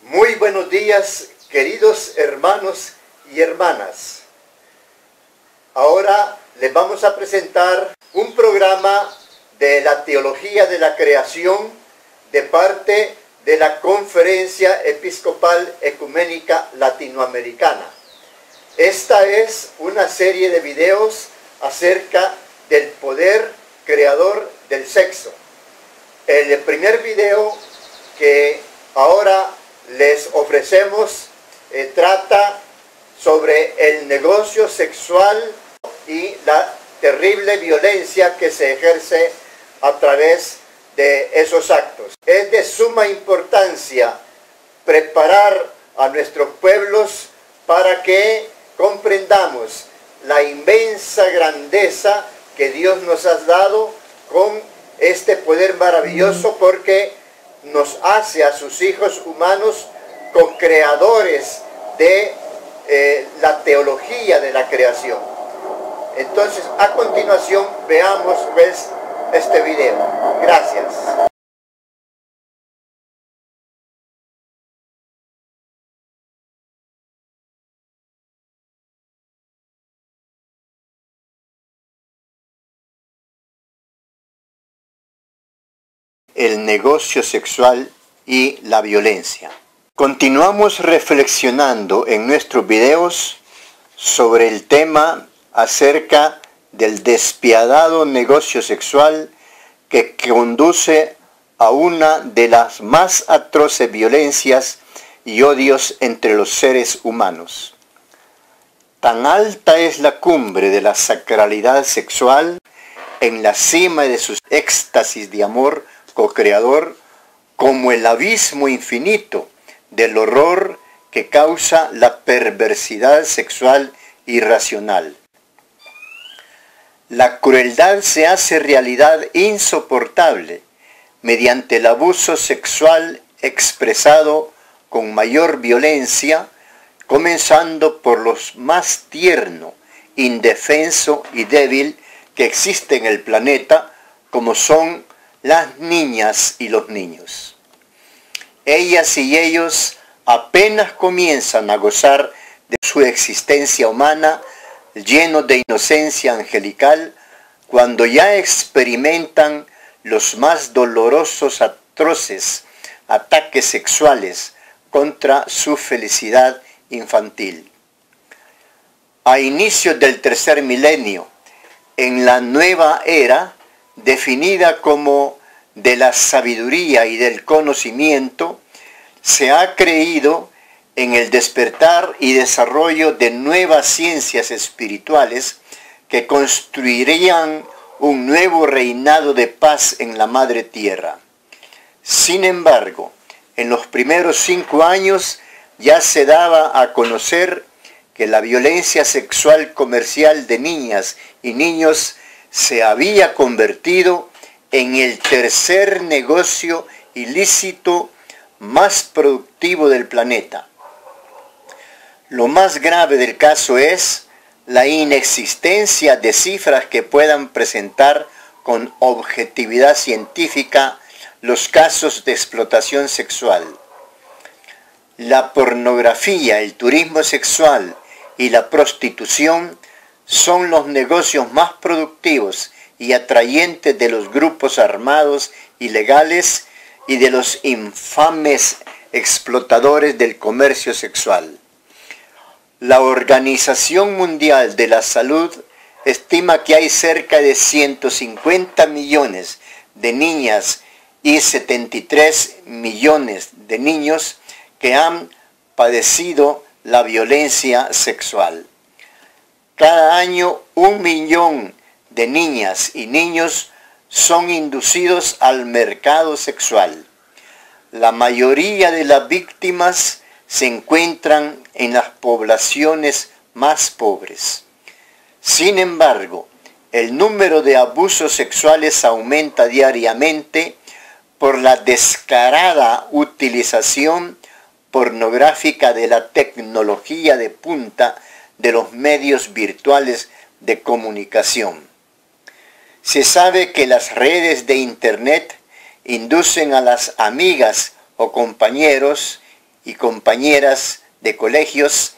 Muy buenos días, queridos hermanos y hermanas. Ahora les vamos a presentar un programa de la teología de la creación de parte de la Conferencia Episcopal Ecuménica Latinoamericana. Esta es una serie de videos acerca del poder creador del sexo. El primer video que ahora les ofrecemos trata sobre el negocio sexual y la terrible violencia que se ejerce a través de esos actos. Es de suma importancia preparar a nuestros pueblos para que comprendamos la inmensa grandeza que Dios nos ha dado con este poder maravilloso, porque nos hace a sus hijos humanos co-creadores de la teología de la creación. Entonces, a continuación, veamos pues este video. Gracias. El negocio sexual y la violencia. Continuamos reflexionando en nuestros videos sobre el tema acerca del despiadado negocio sexual que conduce a una de las más atroces violencias y odios entre los seres humanos. Tan alta es la cumbre de la sacralidad sexual, en la cima de sus éxtasis de amor co-creador, como el abismo infinito del horror que causa la perversidad sexual irracional. La crueldad se hace realidad insoportable mediante el abuso sexual expresado con mayor violencia, comenzando por los más tierno, indefenso y débil que existe en el planeta, como son las niñas y los niños. Ellas y ellos apenas comienzan a gozar de su existencia humana, llenos de inocencia angelical, cuando ya experimentan los más dolorosos, atroces ataques sexuales contra su felicidad infantil. A inicios del tercer milenio, en la nueva era, definida como de la sabiduría y del conocimiento, se ha creído en el despertar y desarrollo de nuevas ciencias espirituales que construirían un nuevo reinado de paz en la madre tierra. Sin embargo, en los primeros 5 años ya se daba a conocer que la violencia sexual comercial de niñas y niños se había convertido en el tercer negocio ilícito más productivo del planeta. Lo más grave del caso es la inexistencia de cifras que puedan presentar con objetividad científica los casos de explotación sexual. La pornografía, el turismo sexual y la prostitución son los negocios más productivos y atrayentes de los grupos armados ilegales y de los infames explotadores del comercio sexual. La Organización Mundial de la Salud estima que hay cerca de 150 millones de niñas y 73 millones de niños que han padecido la violencia sexual. Cada año 1 millón de niñas y niños son inducidos al mercado sexual. La mayoría de las víctimas se encuentran en las poblaciones más pobres. Sin embargo, el número de abusos sexuales aumenta diariamente por la descarada utilización pornográfica de la tecnología de punta de los medios virtuales de comunicación. Se sabe que las redes de Internet inducen a las amigas o compañeros y compañeras de colegios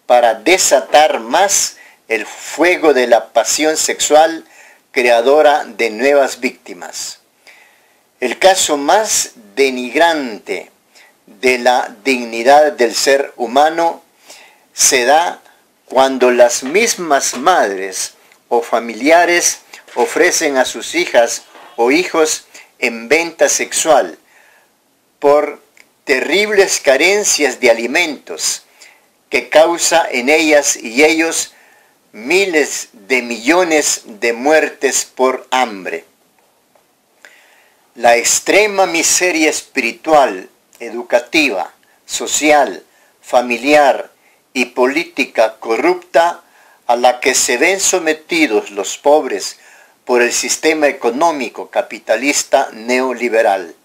para desatar más el fuego de la pasión sexual creadora de nuevas víctimas. El caso más denigrante de la dignidad del ser humano se da cuando las mismas madres o familiares ofrecen a sus hijas o hijos en venta sexual por terribles carencias de alimentos que causa en ellas y ellos miles de millones de muertes por hambre. La extrema miseria espiritual, educativa, social, familiar y política corrupta a la que se ven sometidos los pobres por el sistema económico capitalista neoliberal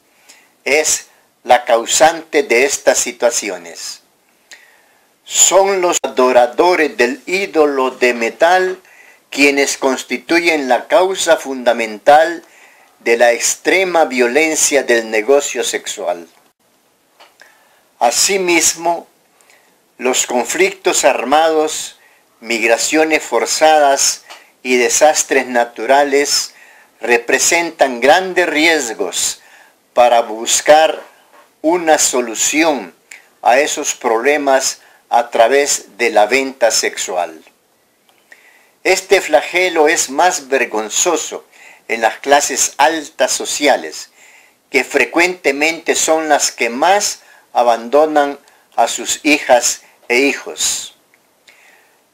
es la causante de estas situaciones. Son los adoradores del ídolo de metal quienes constituyen la causa fundamental de la extrema violencia del negocio sexual. Asimismo, los conflictos armados, migraciones forzadas y desastres naturales representan grandes riesgos para buscar una solución a esos problemas a través de la venta sexual. Este flagelo es más vergonzoso en las clases altas sociales, que frecuentemente son las que más abandonan a sus hijas e hijos.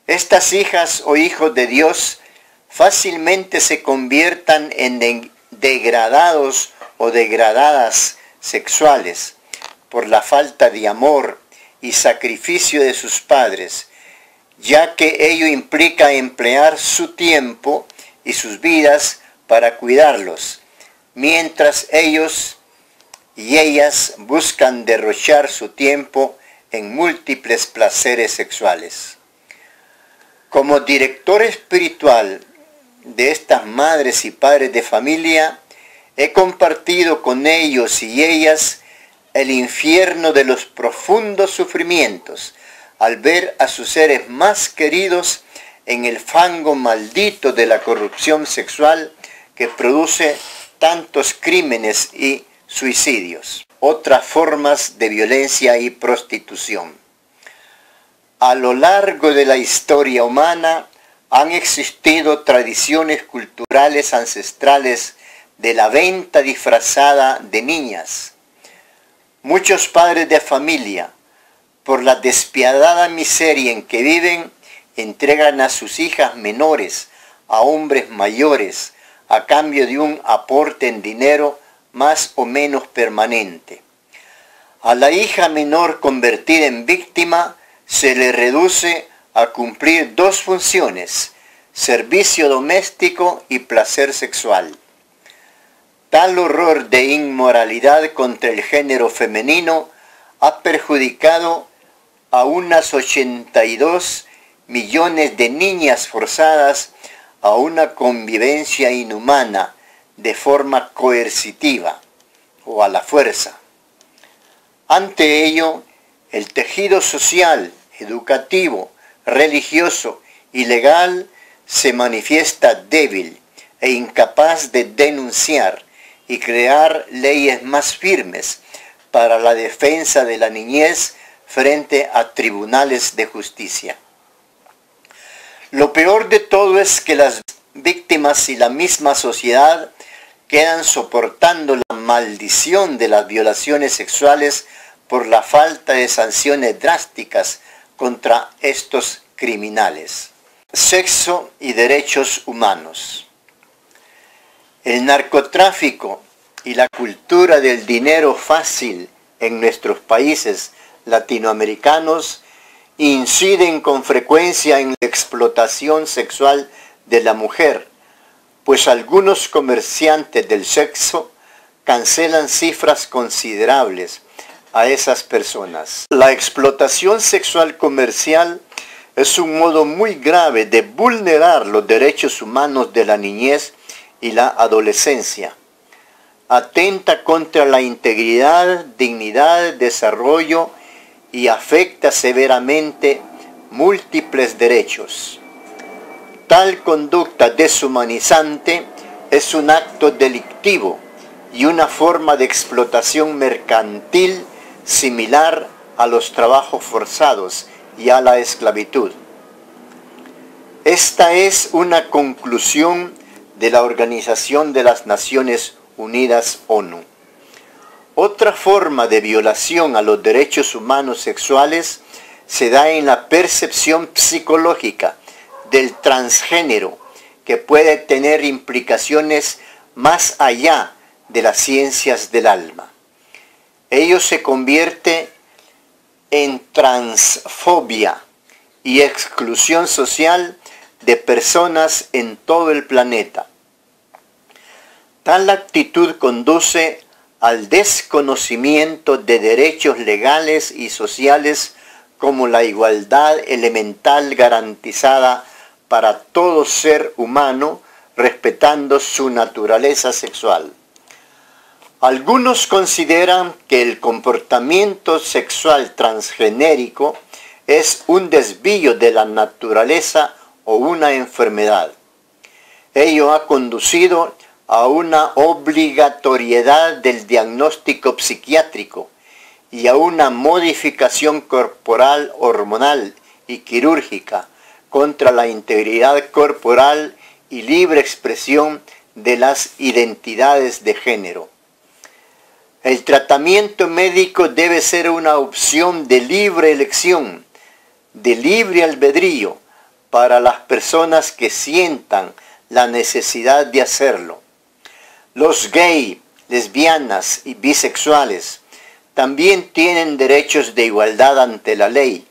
Estas hijas o hijos de Dios fácilmente se conviertan en degradados o degradadas sexuales por la falta de amor y sacrificio de sus padres, ya que ello implica emplear su tiempo y sus vidas para cuidarlos, mientras ellos y ellas buscan derrochar su tiempo en múltiples placeres sexuales. Como director espiritual de estas madres y padres de familia, he compartido con ellos y ellas el infierno de los profundos sufrimientos al ver a sus seres más queridos en el fango maldito de la corrupción sexual que produce tantos crímenes y suicidios, otras formas de violencia y prostitución. A lo largo de la historia humana han existido tradiciones culturales ancestrales de la venta disfrazada de niñas. Muchos padres de familia, por la despiadada miseria en que viven, entregan a sus hijas menores a hombres mayores a cambio de un aporte en dinero más o menos permanente. A la hija menor convertida en víctima se le reduce a cumplir dos funciones: servicio doméstico y placer sexual. Tal horror de inmoralidad contra el género femenino ha perjudicado a unas 82 millones de niñas forzadas a una convivencia inhumana de forma coercitiva o a la fuerza. Ante ello, el tejido social, educativo, religioso y legal se manifiesta débil e incapaz de denunciar y crear leyes más firmes para la defensa de la niñez frente a tribunales de justicia. Lo peor de todo es que las víctimas y la misma sociedad quedan soportando la maldición de las violaciones sexuales por la falta de sanciones drásticas contra estos criminales. Sexo y derechos humanos. El narcotráfico y la cultura del dinero fácil en nuestros países latinoamericanos inciden con frecuencia en la explotación sexual de la mujer, pues algunos comerciantes del sexo cancelan cifras considerables a esas personas. La explotación sexual comercial es un modo muy grave de vulnerar los derechos humanos de la niñez y la adolescencia. Atenta contra la integridad, dignidad, desarrollo y afecta severamente múltiples derechos. Tal conducta deshumanizante es un acto delictivo y una forma de explotación mercantil similar a los trabajos forzados y a la esclavitud. Esta es una conclusión de la Organización de las Naciones Unidas, ONU. Otra forma de violación a los derechos humanos sexuales se da en la percepción psicológica del transgénero, que puede tener implicaciones más allá de las ciencias del alma. Ello se convierte en transfobia y exclusión social de personas en todo el planeta. Tal actitud conduce al desconocimiento de derechos legales y sociales como la igualdad elemental garantizada para todo ser humano, respetando su naturaleza sexual. Algunos consideran que el comportamiento sexual transgenérico es un desvío de la naturaleza o una enfermedad. Ello ha conducido a una obligatoriedad del diagnóstico psiquiátrico y a una modificación corporal, hormonal y quirúrgica contra la integridad corporal y libre expresión de las identidades de género. El tratamiento médico debe ser una opción de libre elección, de libre albedrío, para las personas que sientan la necesidad de hacerlo. Los gay, lesbianas y bisexuales también tienen derechos de igualdad ante la ley,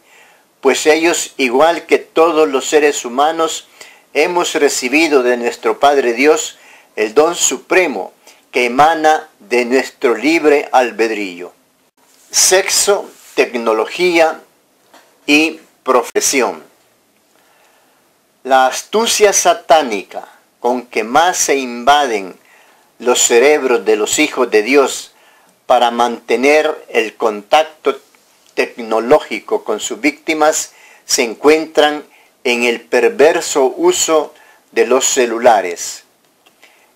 pues ellos, igual que todos los seres humanos, hemos recibido de nuestro Padre Dios el don supremo que emana de nuestro libre albedrío. Sexo, tecnología y profesión. La astucia satánica con que más se invaden los cerebros de los hijos de Dios para mantener el contacto tecnológico con sus víctimas se encuentran en el perverso uso de los celulares.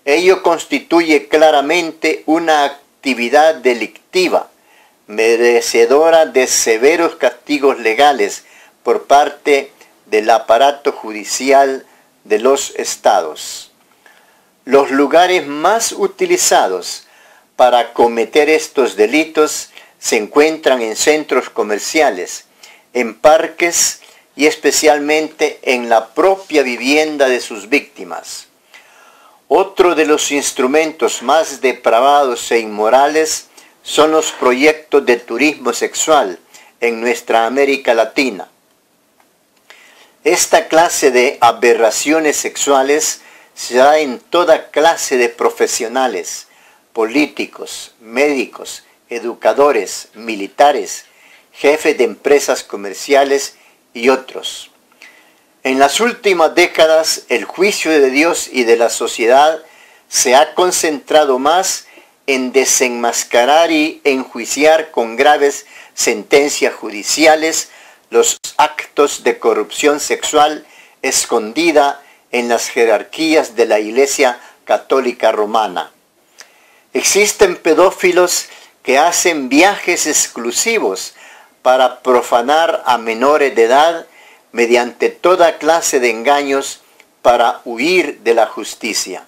Ello constituye claramente una actividad delictiva, merecedora de severos castigos legales por parte del aparato judicial de los estados. Los lugares más utilizados para cometer estos delitos se encuentran en centros comerciales, en parques y especialmente en la propia vivienda de sus víctimas. Otro de los instrumentos más depravados e inmorales son los proyectos de turismo sexual en nuestra América Latina. Esta clase de aberraciones sexuales se da en toda clase de profesionales, políticos, médicos, educadores, militares, jefes de empresas comerciales y otros. En las últimas décadas, el juicio de Dios y de la sociedad se ha concentrado más en desenmascarar y enjuiciar con graves sentencias judiciales los actos de corrupción sexual escondida en las jerarquías de la Iglesia Católica Romana. Existen pedófilos que hacen viajes exclusivos para profanar a menores de edad mediante toda clase de engaños para huir de la justicia.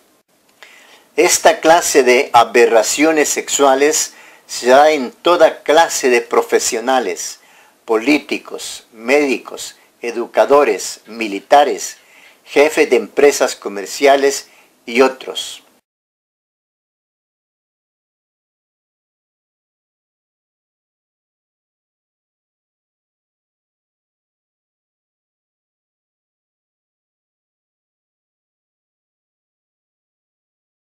Esta clase de aberraciones sexuales se da en toda clase de profesionales, políticos, médicos, educadores, militares, jefes de empresas comerciales y otros.